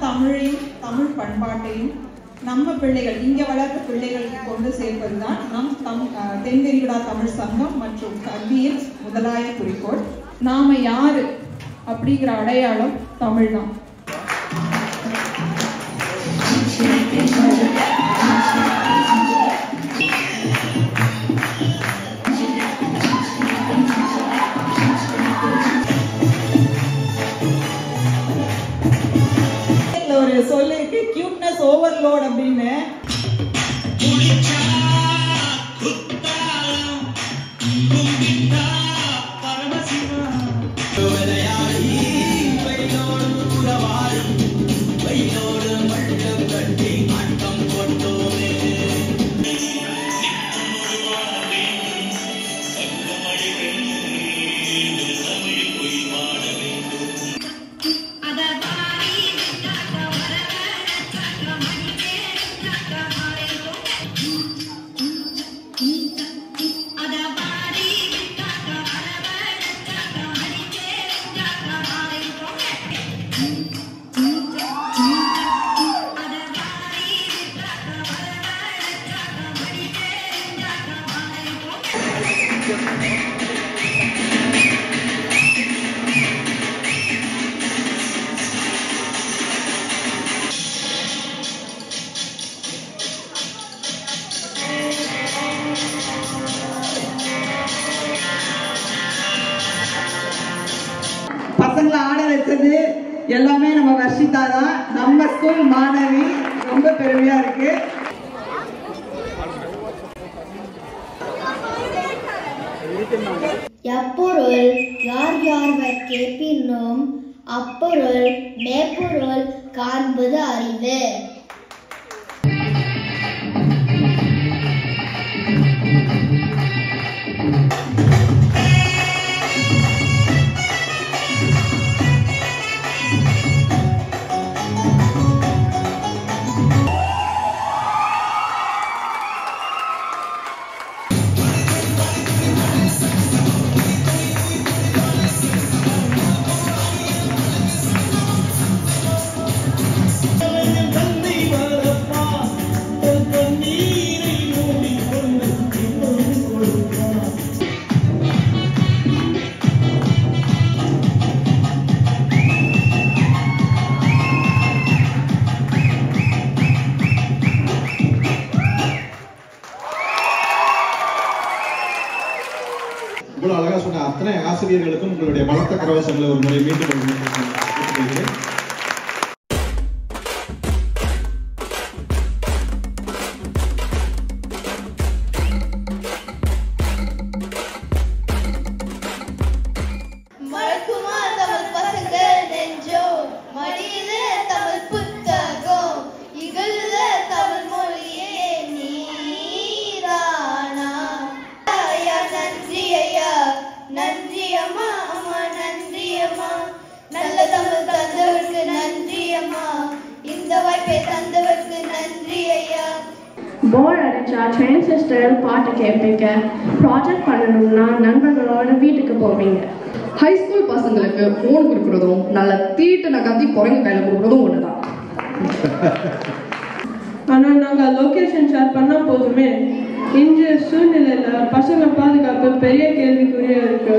தமிழையும் தமிழ் பண்பாட்டையும் நம்ம பிள்ளைகள் இங்க வளர்ந்த பிள்ளைகளுக்கு கொண்டு சேர்ப்பதுதான் நம் தென்விரிகுடா தமிழ் சங்கம் மற்றும் கல்வியின் முதலாய குறிக்கோள். நாம யாரு அப்படிங்கிற அடையாளம் தமிழ் தான். ஒரு சொல்லிருக்கு கியூட்னஸ் ஓவர்லோட் அப்படின்னு. பசங்களை ஆட வச்சது எல்லாமே நம்ம வர்ஷிதா தான். நம்ம ஸ்கூல் மாணவி, ரொம்ப பெருமையா இருக்கு. எப்பொருள் யார் யார் கேட்பினும் அப்பொருள் மேப்பொருள் காண்பது அறிவு. இவ்வளவு அழகா சொன்ன அத்தனை ஆசிரியர்களுக்கும் உங்களுடைய பலத்த கரவசங்களை ஒரு முறை மீண்டும் போர் அடிச்சா டிரான்சிஸ்டர் பாட்டு கேட்பீங்க, ப்ராஜெக்ட் பண்ணணும்னா நண்பர்களோட வீட்டுக்கு போவீங்க. ஹை ஸ்கூல் பசங்களுக்கு ஃபோன் கொடுக்குறதும் நல்ல தீட்டு கத்தி குறைங்க கையில் கொடுக்குறதும் ஒன்று தான். ஆனால் நாங்கள் லொக்கேஷன் ஷேர் பண்ணால் போதுமே. இன்றைய சூழ்நிலையில் பசங்க பாதுகாப்பு பெரிய கேள்விக்குறியாக இருக்கு.